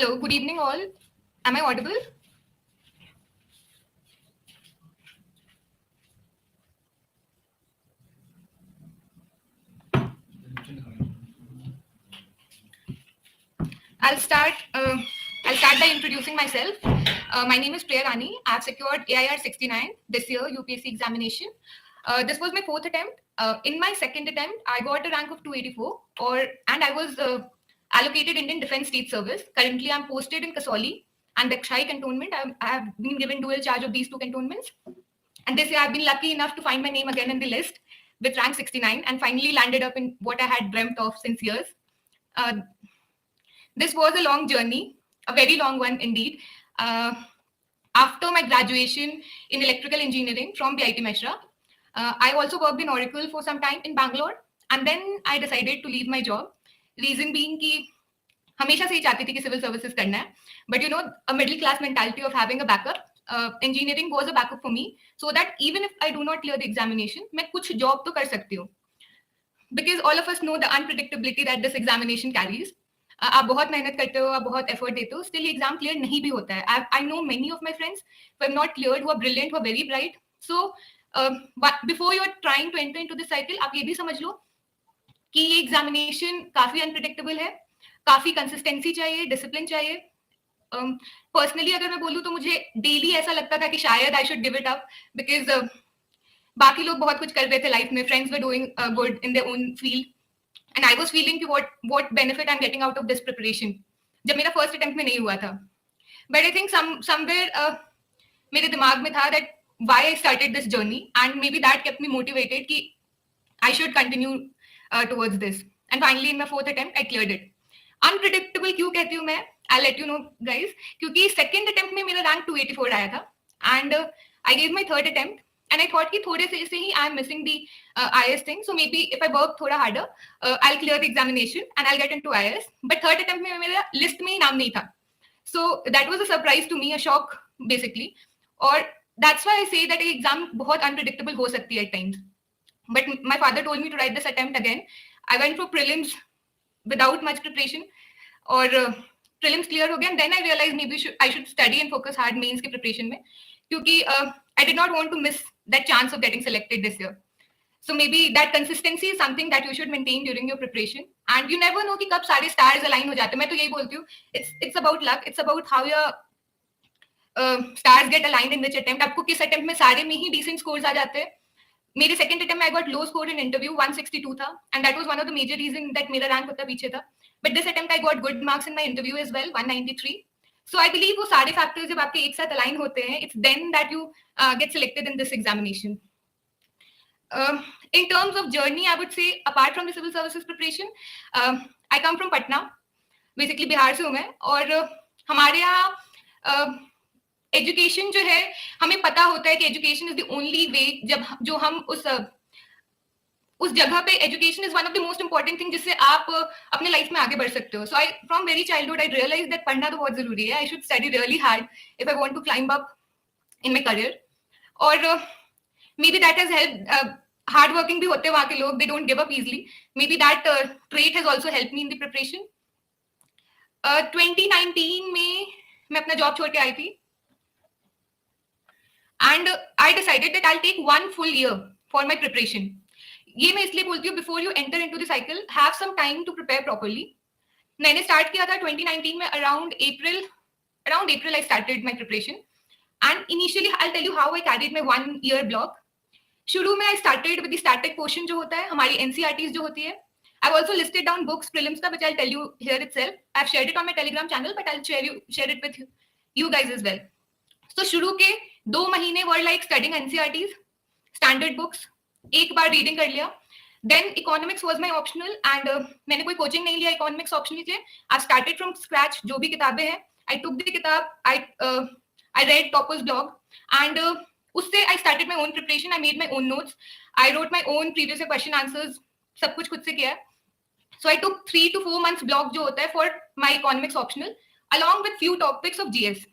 Hello, good evening all. Am I audible? I'll start. I'll start by introducing myself. My name is Priya Rani. I've secured AIR 69 this year UPSC examination. This was my fourth attempt. In my second attempt, I got a rank of 284, and I was allocated Indian Defence State Service. Currently, I'm posted in Kasoli and Dakshai cantonment. I have been given dual charge of these two cantonments. And this year, I've been lucky enough to find my name again in the list with rank 69 and finally landed up in what I had dreamt of since years. This was a long journey, a very long one indeed. After my graduation in electrical engineering from BIT Meshra, I also worked in Oracle for some time in Bangalore, and then I decided to leave my job. Reason being कि हमेशा से ही चाहती थी कि civil services करना है, but a middle class mentality of having a backup. Engineering was a backup for me, so that even if I do not clear the examination, मैं कुछ job तो कर सकती हूँ. Because all of us know the unpredictability that this examination carries. आप बहुत मेहनत करते हो, आप बहुत एफर्ट देते हो, स्टिल एग्जाम क्लियर नहीं भी होता है. I know many of my friends who have not cleared, who are brilliant, who are very bright. So before you are trying to enter into this cycle, आप ये भी समझ लो कि ये एग्जामिनेशन काफी अनप्रिडिक्टेबल है, काफी कंसिस्टेंसी चाहिए, डिसिप्लिन चाहिए. पर्सनली अगर मैं बोलूँ तो मुझे डेली ऐसा लगता था कि शायद I should give it up, because बाकी लोग बहुत कुछ कर रहे थे लाइफ में, friends were doing good in their own field, and I was feeling कि what benefit I'm getting out of this preparation जब मेरा फर्स्ट अटेम्प्ट में नहीं हुआ था. But I think somewhere मेरे दिमाग में था that why I started this journey, and maybe that kept me motivated कि I should continue towards this. And finally in my fourth attempt I cleared it. Unpredictable क्यों कहती हूँ मैं? I'll let you know guys. क्योंकि second attempt में मेरा rank 284 आया था, and I gave my third attempt. And I thought कि थोड़े से ही I'm missing the IS thing. So maybe if I work थोड़ा harder, I'll clear the examination and I'll get into IS. But third attempt में मेरा list में ही नाम नहीं था. So that was a surprise to me, a shock basically. और that's why I say that एक exam बहुत unpredictable हो सकती है at times. But my father told me to write this attempt again. I went for prelims without much preparation. और prelims clear हो गया, and then I realized maybe I should study and focus hard mains के preparation में. क्योंकि I did not want to miss that chance of getting selected this year. So maybe that consistency is something that you should maintain during your preparation. And you never know कि कब सारे stars align हो जाते हैं. मैं तो यही बोलती हूँ, it's about luck. It's about how your stars get aligned in which attempt. आपको किस attempt में सारे में ही decent scores आ जाते हैं. मेरे second attempt में I got low score in interview, 162 था, and that was one of the major reasons that मेरा rank उतना पीछे था. But this attempt I got good marks in my interview as well, 193. So I believe वो सारे factors जब आपके एक साथ align होते हैं, it's then that you get selected in this examination. In terms of journey, I would say apart from the civil services preparation, I come from Patna. Basically Bihar से हूँ मैं, और हमारे यहाँ एजुकेशन जो है, हमें पता होता है कि education is the only way जो हम उस जगह पे education is one of the most important thing जिससे आप अपने लाइफ में आगे बढ़ सकते हो. So I from very childhood I realise that पढ़ना तो बहुत जरूरी है. I should study really hard if I want to climb up in my career. और maybe that has help. Hard working भी होते हैं वहां के लोग, they don't give up easily. May be that trait has also help me in the preparation. 2019 में मैं अपना जॉब छोड़ के आई थी, and I decided that I'll take 1 full year for my preparation. ये मैं इसलिए बोलती हूँ, before you enter into the cycle, have some time to prepare properly. मैंने start किया था 2019 में around April I started my preparation, and initially I'll tell you how I carried my 1 year block. शुरू में I started with the static portion जो होता है, हमारी NCERTs जो होती है. I've also listed down books prelims का, which I'll tell you here itself. I've shared it on my Telegram channel, but I'll share it with you guys as well. So शुरू के 2 महीने were like studying NCERTs, standard books, एक बार reading कर लिया. Then economics was my optional, and मैंने कोई coaching नहीं लिया economics optional के. I started from scratch. जो भी किताबें हैं, I took the किताब, I read Topper's blog, and उससे I started my own preparation. I made my own notes. I wrote my own previous year question answers. सब कुछ खुद से किया. So I took 3 to 4 months block जो होता है for my economics optional, along with few topics of GS.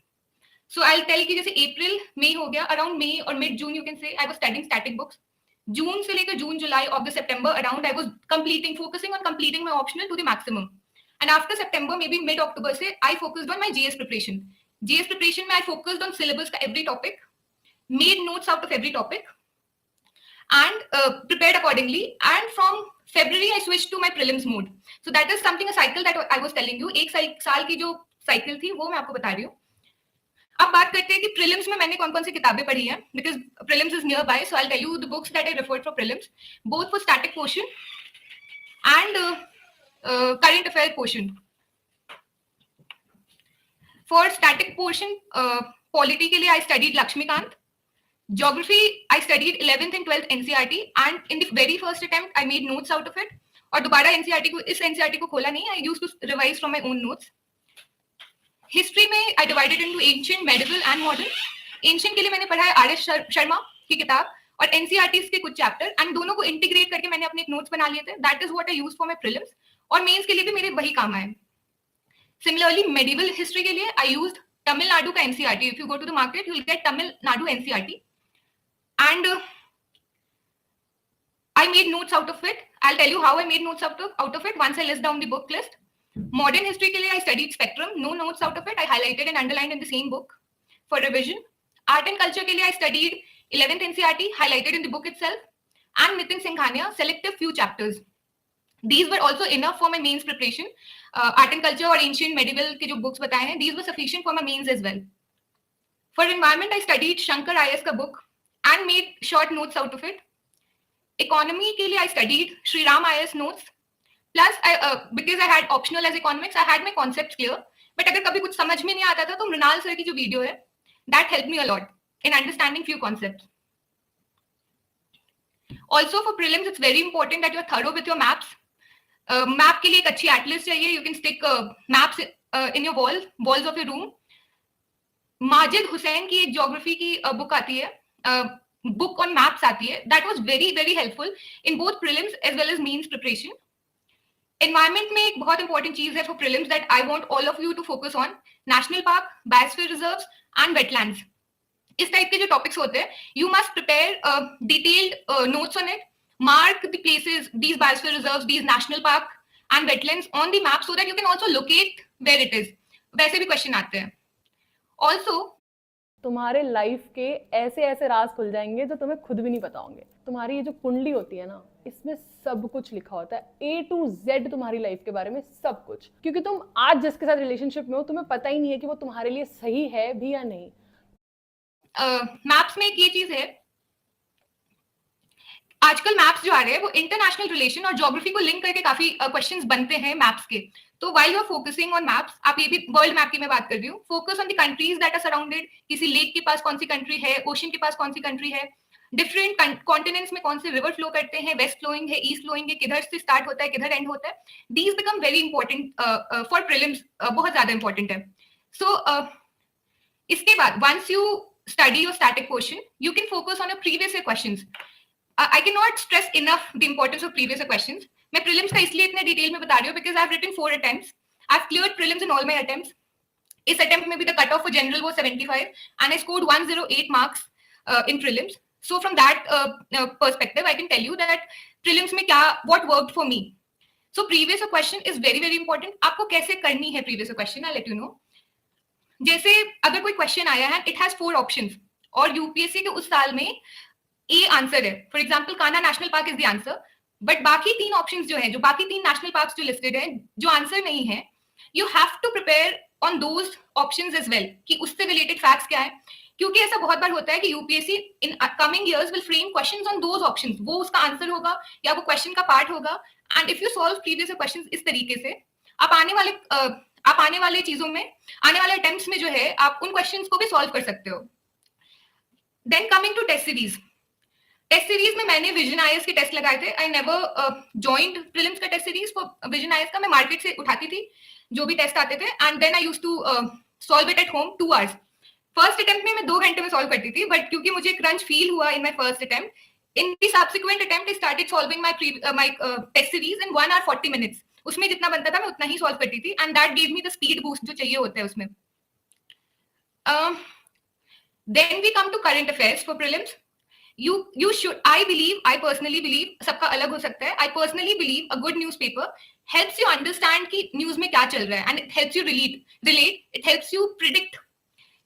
So I'll tell कि जैसे April, May हो गया, around May or mid June you can say I was studying static books. June से लेकर June, July, August, September around I was focusing on completing my optional to the maximum. And after September, maybe mid October से, I focused on my GS preparation. GS preparation में I focused on syllabus का every topic, made notes out of every topic, and prepared accordingly. And from February, I switched to my prelims mode. So that is something, a cycle that I was telling you. एक साल की जो cycle थी वो मैं आपको बता रही हूँ. अब बात करते हैं कि प्रीलिम्स में मैंने कौन कौन सी किताबें पढ़ी हैं, because prelims is nearby. So I tell you the books that I referred for prelims, both for static portion and current affair portion. For static portion polity के लिए I studied Laxmikanth. Geography, I studied 11th and 12th NCERT, and in the very first attempt, I made notes out of it. और दोबारा इस NCERT को खोला नहीं. I used to revise from my own notes. History में I divided into ancient, medieval and modern. Ancient के लिए मैंने पढ़ा है आर.एस. शर्मा की किताब और एनसीईआरटीज के कुछ चैप्टर, एंड दोनों को इंटीग्रेट करके मैंने अपने नोट्स बना लिए थे. That is what I use for my prelims, और मेंस के लिए भी मेरे वही काम आए. सिमिलरली मेडिवल हिस्ट्री के लिए आई यूज्ड तमिलनाडु का NCERT. If you go to the market you will get Tamil Nadu NCERT, and I made notes out of it. I'll tell you how I made notes out of it once I list down the book list. Modern history के लिए I studied spectrum, no notes out of it. I highlighted and underlined in the same book for revision. Art and culture के लिए I studied 11th NCERT, highlighted in the book itself, and Nitin Singhania, selective few chapters. These were also enough for my mains preparation. Art and culture और ancient medieval के जो books बताए हैं, these were sufficient for my mains as well. For environment I studied Shankar IS का book and made short notes out of it. Economy के लिए I studied Sri Ram IS notes. Plus, because I had optional as economics, I had my concepts clear. But अगर कभी कुछ समझ में नहीं आता था तो मृणाल सर की जो वीडियो है, that helped me a lot in understanding few concepts. Also for prelims, it's very important that you're thorough with your maps. Map के लिए एक अच्छी atlas चाहिए. You can stick maps in your walls of your room. Majid Hussain की एक geography की book आती है, book on maps आती है. That was very very helpful in both prelims as well as mains preparation. Environment में एक बहुत important चीज है for prelims that I want all of you to focus on: national park, biosphere reserves and wetlands. इस type के जो topics होते हैं, you must prepare detailed notes on it. Mark the places, these biosphere reserves, these national park and wetlands on the map so that you can also locate where it is. वैसे भी question आते हैं. Also, तुम्हारे life के ऐसे ऐसे राज खुल जाएंगे जो तुम्हें खुद भी नहीं पता होंगे. तुम्हारी ये जो कुंडली होती है ना, इसमें सब कुछ लिखा होता है, A to Z तुम्हारी लाइफ के बारे में सब कुछ. क्योंकि तुम आज जिसके साथ रिलेशनशिप में हो, तुम्हें पता ही नहीं है कि वो तुम्हारे लिए सही है भी या नहीं. मैप्स में एक ये चीज है, आजकल मैप्स जो आ रहे हैं वो इंटरनेशनल रिलेशन और ज्योग्राफी को लिंक करके काफी क्वेश्चंस बनते हैं मैप्स के. तो while you are focusing on maps, आप ये भी वर्ल्ड मैप की मैं बात कर रही हूँ, focus on the countries that are surrounded. किसी लेक के पास कौन सी कंट्री है, ओशन के पास कौन सी कंट्री है, डिफरेंट कॉन्टिनेंट्स में कौन से रिवर फ्लो करते हैं, वेस्ट फ्लोइंग है, ईस्ट फ्लोइंग है, किधर से स्टार्ट होता है, किधर एंड होता है. These become very important for prelims, बहुत ज्यादा इंपॉर्टेंट है. सो इसके बाद once you study your static portion, you can focus on your previous year questions. I cannot stress enough the importance of previous year questions. मैं prelims का इसलिए इतने डिटेल में बता रही हूँ because I've written 4 attempts. I've cleared prelims in all my attempts. इस attempt में भी the cutoff for general was 75 and I scored 108 marks in prelims. So from that perspective, I can tell you that prelims में क्या what worked for me. So previous year question is very very important. आपको कैसे करनी है previous year question? I'll let you know. जैसे अगर कोई question आया है, इट हैज 4 ऑप्शंस और यूपीएससी के उस साल में ए आंसर है. For example Kanha national park is the answer, but बाकी 3 ऑप्शंस जो है, जो बाकी 3 नेशनल पार्क्स जो लिस्टेड है जो आंसर नहीं है, you have to prepare on those options as well कि उससे रिलेटेड फैक्ट्स क्या है. क्योंकि ऐसा बहुत बार होता है कि UPSC in coming years will frame questions on those options, वो उसका आंसर होगा या वो क्वेश्चन का पार्ट होगा. And if you solve previous questions इस तरीके से, आप आने वाले चीजों में, आने वाले अटेम्प्ट्स में जो है, आप उन क्वेश्चंस को भी सॉल्व कर सकते हो. Then coming to test series. Test series में मैंने विजन आईएएस के टेस्ट लगाए थे. आई नेवर जॉइंड प्रीलिम्स का test series. For vision IAS का मैं मार्केट से उठाती थी जो भी टेस्ट आते थे, and then I used to solve it at home 2 hours. First attempt में मैं 2 घंटे में सॉल्व करती थी, बट क्योंकि मुझे क्रंच फील हुआ in my first attempt, in the subsequent attempt I started solving my test series in 1 hour 40 minutes. उसमें जितना बनता था मैं उतना ही सॉल्व करती थी, and that give me the speed boost जो चाहिए होता है उसमें. Then we come to current affairs for prelims. you should, I personally believe, सबका अलग हो सकता है, I personally believe a good newspaper helps you understand कि न्यूज में क्या चल रहा है, and it helps you relate, it helps you predict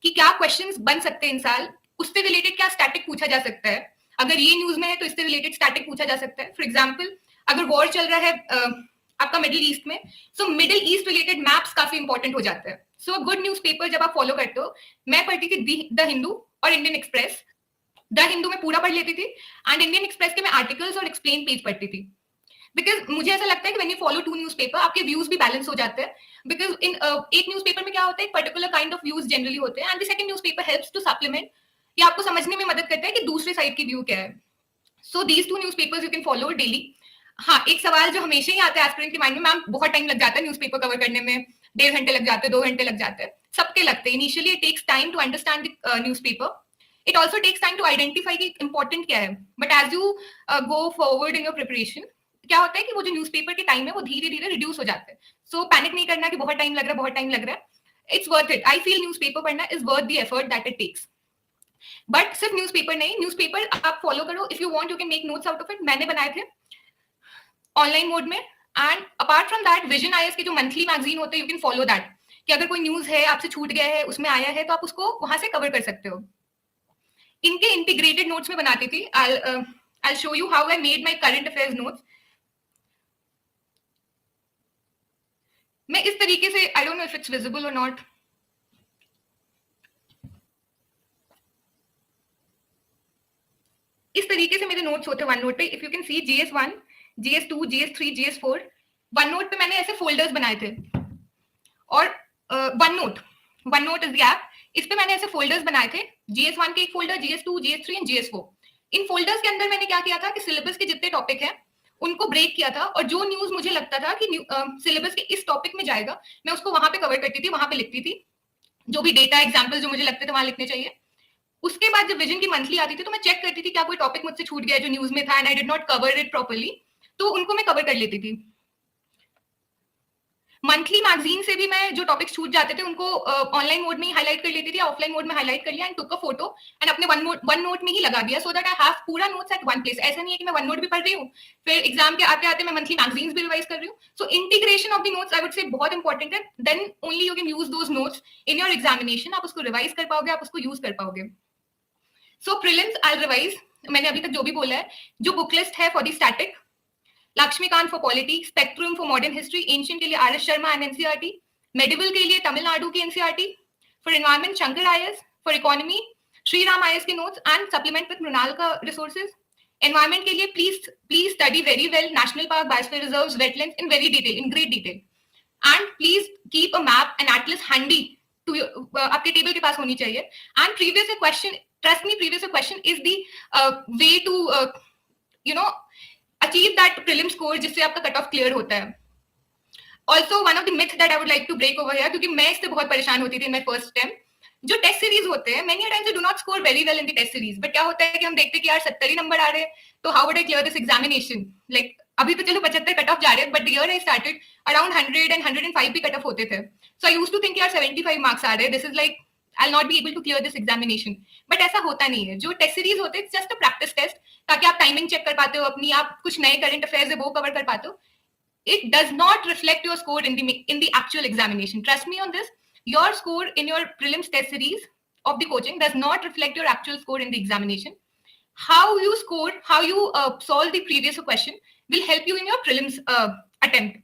कि क्या क्वेश्चंस बन सकते हैं इन साल, उससे रिलेटेड क्या स्टैटिक पूछा जा सकता है, अगर ये न्यूज में है तो इससे रिलेटेड स्टैटिक पूछा जा सकता है. फॉर एग्जाम्पल अगर वॉर चल रहा है आपका मिडिल ईस्ट में, so middle east related maps काफी इंपॉर्टेंट हो जाते हैं. सो गुड न्यूज़पेपर जब आप फॉलो करते हो, मैं पढ़ती थी द हिंदू और इंडियन एक्सप्रेस. द हिंदू में पूरा पढ़ लेती थी एंड इंडियन एक्सप्रेस के मैं आर्टिकल्स और एक्सप्लेन पेज पढ़ती थी. बिकॉज मुझे ऐसा लगता है कि when you follow to newspaper आपके व्यूज भी बैलेंस हो जाते हैं. बिकॉज इन एक न्यूज़पेपर में क्या होता है, एक particular kind of views generally होते हैं, and the second newspaper helps to supplement, ये आपको समझने में मदद करता है कि दूसरे साइड की व्यू क्या है. So these two newspapers you can follow daily. हाँ, एक सवाल जो हमेशा ही आता है एस्पिरेंट के माइंड में, मैम बहुत टाइम लग जाता है न्यूज़पेपर कवर करने में, 1.5 घंटे लग जाते हैं, 2 घंटे लग जाते हैं, सबके लगते हैं. Initially it takes time to understand the newspaper. It also takes time to identify कि इंपॉर्टेंट क्या है. But as you go forward in your preparation, क्या होता है कि वो जो न्यूज़पेपर के टाइम है वो धीरे धीरे रिड्यूस हो जाते हैं. सो पैनिक नहीं करना कि बहुत टाइम लग रहा है, बहुत टाइम लग रहा है. It's worth it. I feel newspaper पढ़ना is worth the effort that it takes. But सिर्फ न्यूज़पेपर नहीं, न्यूज़पेपर आप फॉलो करो, if you want you can make notes out of it. मैंने बनाए थे ऑनलाइन मोड में. And apart from that, Vision IAS के जो मंथली मैगजीन होते हैं, यू कैन फॉलो दैट, कि अगर कोई न्यूज है आपसे छूट गया है, उसमें आया है, तो आप उसको वहां से कवर कर सकते हो. इनके इंटीग्रेटेड नोट्स में बनाती थी. I'll show you how I made my current affairs notes. मैं इस तरीके से, I don't know if it's visible or not. इस तरीके से मेरे नोट्स होते हैं वन नोट पे. If you can see GS1, GS2, GS3, GS4, one note पे मैंने ऐसे फोल्डर्स बनाए थे. और one note is the app, इस पे मैंने ऐसे फोल्डर्स बनाए थे. GS1 के एक folder, GS2, GS3 and GS4. In folders के अंदर मैंने क्या किया था कि सिलेबस के जितने टॉपिक हैं उनको ब्रेक किया था, और जो न्यूज मुझे लगता था कि सिलेबस के इस टॉपिक में जाएगा, मैं उसको वहां पे कवर करती थी, वहां पे लिखती थी. जो भी डेटा एग्जाम्पल जो मुझे लगते थे वहां लिखने चाहिए. उसके बाद जब विजन की मंथली आती थी तो मैं चेक करती थी क्या कोई टॉपिक मुझसे छूट गया जो न्यूज में था and I did not cover it properly, तो उनको मैं कवर कर लेती थी. मंथली मैगजीन से भी मैं जो टॉपिक्स छूट जाते थे उनको ऑनलाइन मोड में ही हाईलाइट कर लेती थी, ऑफलाइन मोड में हाईलाइट कर लिया and took a photo and अपने वन नोट में ही लगा दिया, सो दैट आई हैव पूरा नोट्स एट वन प्लेस. ऐसा नहीं है कि मैं वन नोट भी पढ़ रही हूँ, फिर एग्जाम के आते आते मैं मंथली मैगजीन्स भी रिवाइज कर रही हूँ. So integration of the notes I would say बहुत इंपॉर्टेंट है. Then only you can use those notes in your examination. आप उसको रिवाइज कर पाओगे, आप उसको यूज कर पाओगे. So prelims I revise. मैंने अभी तक जो भी बोला है, जो बुक लिस्ट है for the static, Laxmikanth for polity, spectrum for modern history, ancient के लिए RS Sharma and NCERT, medieval के लिए तमिलनाडु की NCERT, for environment Shankar IAS, for economy Shri Ram IAS के notes and supplement with Mrinal का रिसोर्सेज. एनवायरमेंट के लिए please study very well national park, biosphere reserves, wetlands in very detail, in great detail. And please keep a map and atlas handy to आपके table के पास होनी चाहिए. And previous question, trust me, previous question is the way to achieve that prelim score जिससे आपका cut off clear होता है. Also one of the myths that I would like to break over here, क्योंकि मैं इससे बहुत परेशान होती थी इन माय फर्स्ट अटेम्प्ट. जो टेस्ट सीरीज होते हैं, many times you do not score very well in the test series, but क्या होता है कि हम देखते हैं कि यार 70 ही नंबर आ रहे हैं, तो how would I clear this examination? Like अभी तो चलो 75 कट ऑफ जा रहे हैं, but the year I started around 100 and 105 भी कट ऑफ होते थे. So I used to think यार 75 मार्क्स आ रहे हैं, this is like I'll not be able to clear this examination. But ऐसा होता नहीं है. जो टेस्ट सीरीज होते हैं, it's just a practice test, ताकि आप टाइमिंग चेक कर पाते हो अपनी, आप कुछ नए करंट अफेयर्स है वो कवर कर पाते हो. It does not reflect your score in the actual examination. Trust me on this. Your score in your prelims test series of the coaching does not reflect your actual score in the examination. How you scored, how you solve the previous question will help you in your prelims attempt.